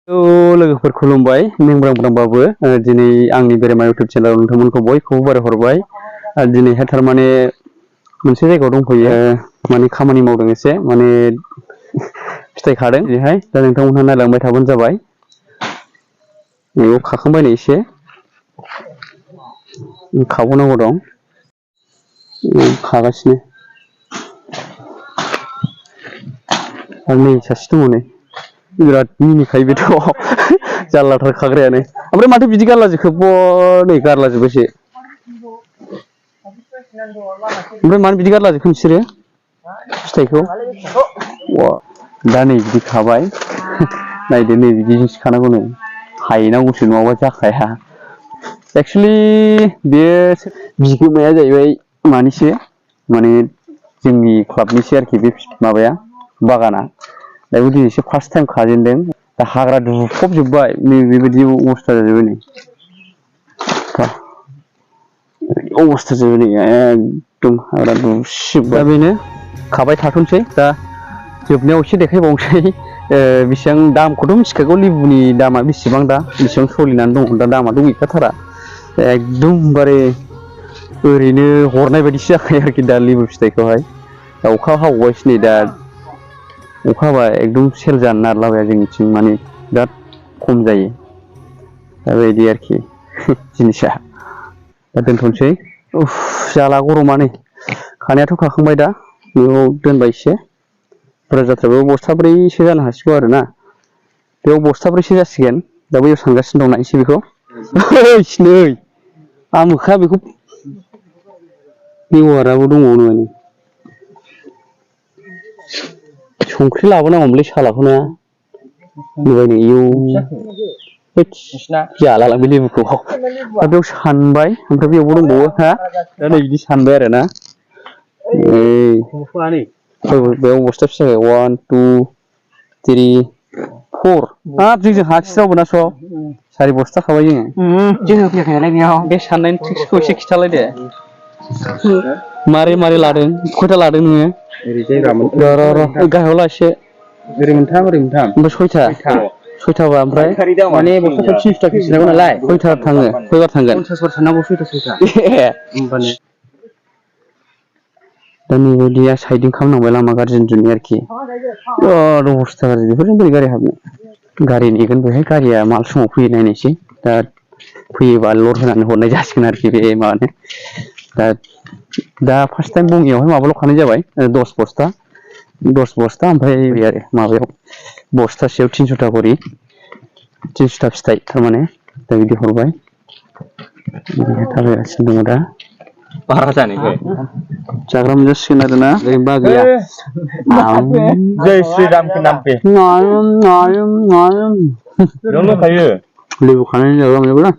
लोगोफोर खुलुमबाय नेंब्रांब्रांबाबो दिनै आंनि बेरेमा इउटुब चेनेलाव नोंथांमोनखौ बयखौबो बरायहरबाय दिनैहाय थारमाने मोनसे जायगायाव दंफैयो माने खामानि मावदों एसे माने फिथाइ खादों बेहाय दा नोंथांमोनहा नायलांबाय थाबानो जाबाय बेयाव खाखांबाय नै एसे खाबावनांगौ दं खागासिनो आरो नै सासे दङ नै बिराद मिनिखायो बेथ' जारलाथार खाग्रायानो ओमफ्राय माथो बिदि गारलाजोबखो नै गारलाजोब्बायसो ओमफ्राय मानो बिदि गारलाजोबखो नोंसोरो फिथाइखौ दा नै बिदि खाबाय नायदो नै बिदिसो खानांगौ नै हायनांगौसो नङाबा जाखाया एक्सुवेलि बेयो बिगोमाया जाहैबाय मानिसो माने जोंनि क्लाबनिसो आरोखि बे माबाया बागाना दा दिनैसो फार्स्ट टाइम खाजेनदों दा हाग्रा दुफबजोब्बाय नै बेबायदि अबस्था जाजोब्बाय नै अबस्था जाबाय नै एकदम हाग्रा दुसिजोब्बाय दा बेनो खाबाय थाथ'नोसै दा जोबनायाव एसे देखायबावनोसै बेसेबां दामखौथ' मिथिखागौ लेबुनि दामा बेसेबां दा बेसेबां सोलिनानै दं दा दामाथ' गैखाथारा एकदमबारे ओरैनो हरनाय बायदिसो जाखायो आरोखि दा लेबु फिथाइखौहाय दा अखा हाबावबायसो नै दा अखा हाबा एकदम सेल जानो नागिरलाबाया जोंनिथिं माने बिराद खम जायो दा बेबायदि आरोखि जिनिसा दा दोनथ'नोसै जाला गरमा नै खानायाथ' खाखांबाय दा बेयाव दोनबाय एसे बुरजा जाथारबाय बस्थाब्रैसो जानो हासिगौ आरोना बेयाव बस्थाब्रैसो जासिगोन दा बैयाव सानगासिनो दं नायनोसै बेखौ नै आमोखा बेखौ बेवाराबो दङनो माने संख्रि लाबोनांगौमोनलै सालाखौ ना नुबाय नै जालालां बे लेबुखौ दा बेयाव सानबाय ओमफ्राय बेयावबो दंबावो हा दा नै बिदि सानबाय आरो ना बेयाव बस्था फिसा 1 2 3 4 हाब जोंजों हास्रावबो ना स' 4 बस्था खाबाय जोङो फैयाखै नालाय बेयाव बे साननायनि ट्रिक्सखौ एसे खिथालाय दे मारै मारै लादों खयथा लादों नोङो गाहायाव ला एसे ओरै मोनथाम ओमफ्राय सयथाबा ओमफ्राय माने बस्थाखौ 30 था केजि नांगौ नालाय खयथा थाङो खयबार थांगोन 50 बार साननांगौ सयथा होमबानो दा नैबायदिया साइडिं खालामनांबाय लामा गाज्रिनि जुनै आरोखि अबस्था गाज्रि बेफोरजों बोरै गारि हाबनो गारि नेगोन बेहाय गारिया माल समाव फैयो नायनोसै दा फैयोबा लड होनानै हरनाय जासिगोन आरोखि बे माबानो दा फार्स्ट टाइम बङाइयावहाय माबाल' खानाय जाबाय 10 बस्था ओमफ्राय आरो माबायाव बस्थासेयाव 300 था करि 300 था फिथाइ थारमाने दा बिदि हरबाय थाबायगासिनो दङ दा बारा जानायखाय जाग्रा मोनजासिगोन आरोना बागैया जय श्री राम के नाम पे लेबु खानानै जाग्रा मोनजाबाय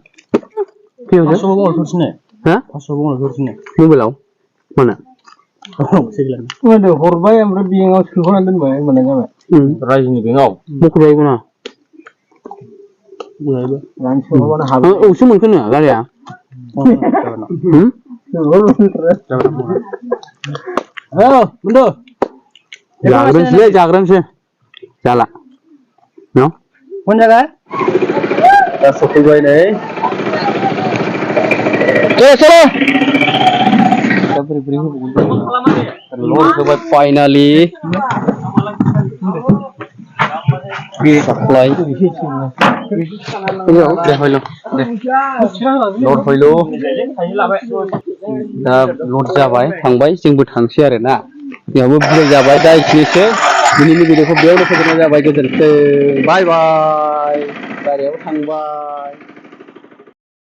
मबाइलाव मानो हरबाय ओमफ्राय बेंकआव सोख'नानै दोनबाय होनबानो जाबाय रायजोनि बेंकआव मख'बायबो ना औसो मोनखोनो गारिया जाग्रोनोसैलै जाग्रोनोसै जाला न' मोन जागा दा सफैबाय नै फाइनालि साप्लाय दा लड जाबाय थांबाय जोंबो थांसै आरोना जोंहाबो बुरजा जाबाय दा एसेनोसै दिनैनि भिडिअखौ बेयावनो फोजोबनाय जाबाय गोजोनथों बाय बाय गारियाबो थांबाय